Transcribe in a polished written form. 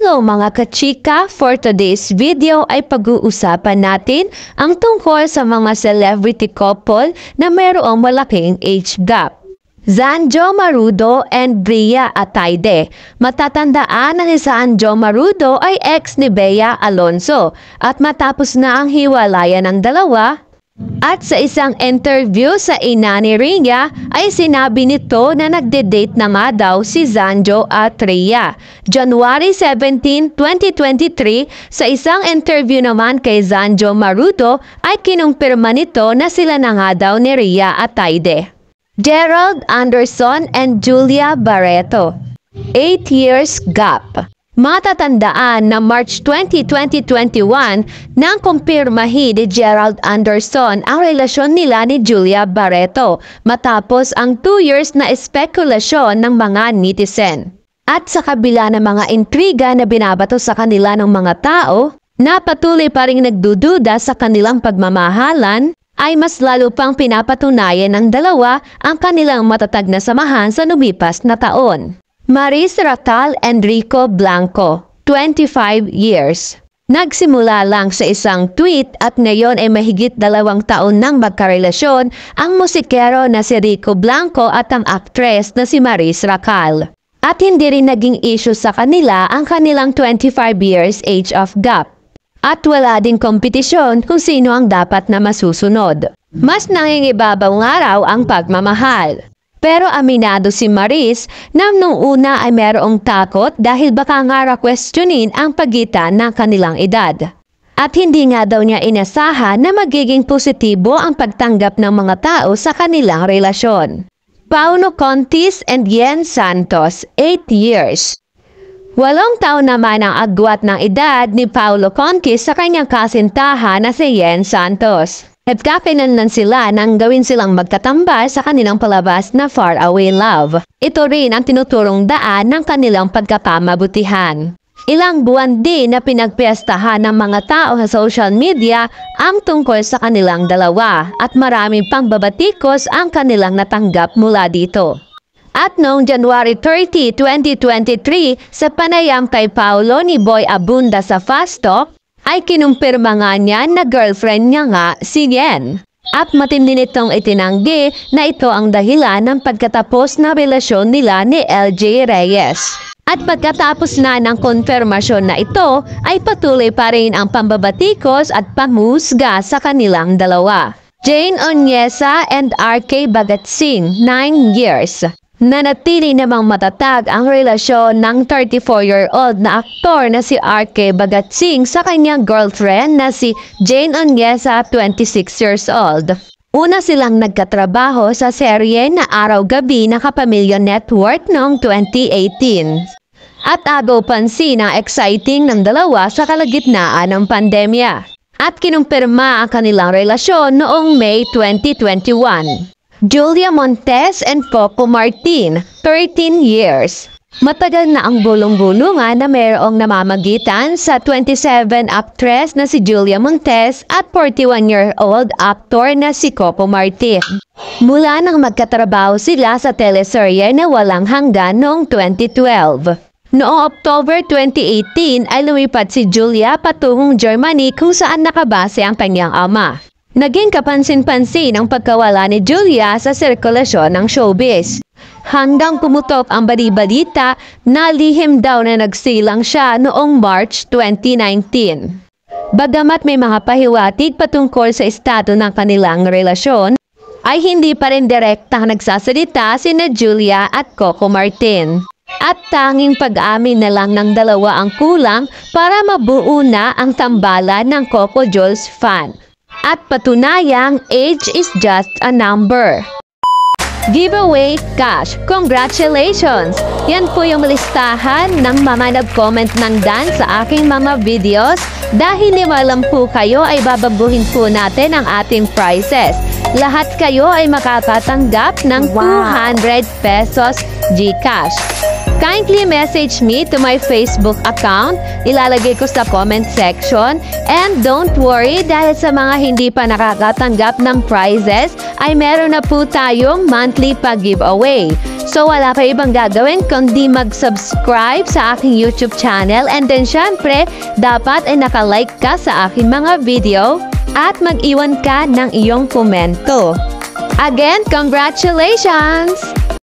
Hello mga kachika! For today's video ay pag-uusapan natin ang tungkol sa mga celebrity couple na mayroong malaking age gap. Zanjo Marudo and Bria Atayde. Matatandaan na si Zanjo Marudo ay ex ni Bea Alonzo at matapos na ang hiwalayan ng dalawa, at sa isang interview sa ina ni Rhea ay sinabi nito na nagde-date na nga daw si Zanjo at Rhea. January 17, 2023, sa isang interview naman kay Zanjo Marudo ay kinumpirma nito na sila na nga daw ni Rhea Atayde. Gerald Anderson and Julia Barreto. 8 years gap. Matatandaan na March 20, 2021 nang kumpirmahin ni Gerald Anderson ang relasyon nila ni Julia Barreto matapos ang 2 years na espekulasyon ng mga netizen. At sa kabila ng mga intriga na binabato sa kanila ng mga tao na patuloy pa ring nagdududa sa kanilang pagmamahalan, ay mas lalo pang pinapatunayan ng dalawa ang kanilang matatag na samahan sa lumipas na taon. Maris Ratal and Rico Blanco, 25 years. Nagsimula lang sa isang tweet at ngayon ay mahigit 2 taon nang magkarelasyon ang musikero na si Rico Blanco at ang aktres na si Maris Ratal. At hindi rin naging issue sa kanila ang kanilang 25 years age of gap. At wala ding kompetisyon kung sino ang dapat na masusunod. Mas nangingibabaw nga raw ang pagmamahal. Pero aminado si Maris na nung una ay mayroong takot dahil baka nga questionin ang pagitan ng kanilang edad. At hindi nga daw niya inasahan na magiging positibo ang pagtanggap ng mga tao sa kanilang relasyon. Pauno Contis and Yen Santos, 8 years. 8 taon naman ang agwat ng edad ni Paulo Contis sa kanyang kasintahan na si Yen Santos. At kakinanlan sila nang gawin silang magkatambal sa kanilang palabas na Far Away Love. Ito rin ang tinuturong daan ng kanilang pagkapamabutihan. Ilang buwan din na pinagpiestahan ng mga tao sa social media ang tungkol sa kanilang dalawa at maraming pang babatikos ang kanilang natanggap mula dito. At noong January 30, 2023, sa panayam kay Paulo ni Boy Abunda sa Fast Talk, ay kinumpirma nga niya na girlfriend niya nga si Yen. At matindi nitong itinanggi na ito ang dahilan ng pagkatapos na relasyon nila ni LJ Reyes. At pagkatapos na ng konfirmasyon na ito, ay patuloy pa rin ang pambabatikos at pamusga sa kanilang dalawa. Jane Onyesa and RK Bagatsing, 9 years. Nanatili namang matatag ang relasyon ng 34-year-old na aktor na si RK Bagatsing sa kanyang girlfriend na si Jane Onyesa, 26 years old. Una silang nagkatrabaho sa serye na Araw-Gabi ng Kapamilya Network noong 2018. At agaw pansin ang exciting ng dalawa sa kalagitnaan ng pandemya. At kinumpirma ang kanilang relasyon noong May 2021. Julia Montes and Coco Martin, 13 years. Matagal na ang bulong-bulungan na mayroong namamagitan sa 27 actress na si Julia Montes at 41-year-old actor na si Coco Martin. Mula nang magkatrabaho sila sa teleserye na Walang Hanggan noong 2012. Noong October 2018 ay lumipat si Julia patungong Germany kung saan nakabase ang kanyang ama. Naging kapansin-pansin ang pagkawala ni Julia sa sirkulasyon ng showbiz. Hanggang pumutok ang bali-balita na lihim daw na nagsilang siya noong March 2019. Bagamat may mga pahiwatig patungkol sa estado ng kanilang relasyon, ay hindi pa rin direktang nagsasalita sina Julia at Coco Martin. At tanging pag-amin na lang ng dalawa ang kulang para mabuo na ang tambalan ng Coco Jules fan. At patunayang age is just a number. Giveaway cash. Congratulations! Yan po yung listahan ng mga nag-comment ng dance sa aking mga videos. Dahil limalam po kayo ay babaguhin po natin ang ating prizes. Lahat kayo ay makakatanggap ng 200 pesos GCash. Kindly message me to my Facebook account. Ilalagay ko sa comment section. And don't worry dahil sa mga hindi pa nakakatanggap ng prizes ay meron na po tayong monthly pag-giveaway. So wala pa ibang gagawin kundi mag-subscribe sa aking YouTube channel, and then syempre, dapat ay naka-like ka sa aking mga video at mag-iwan ka ng iyong komento. Again, congratulations!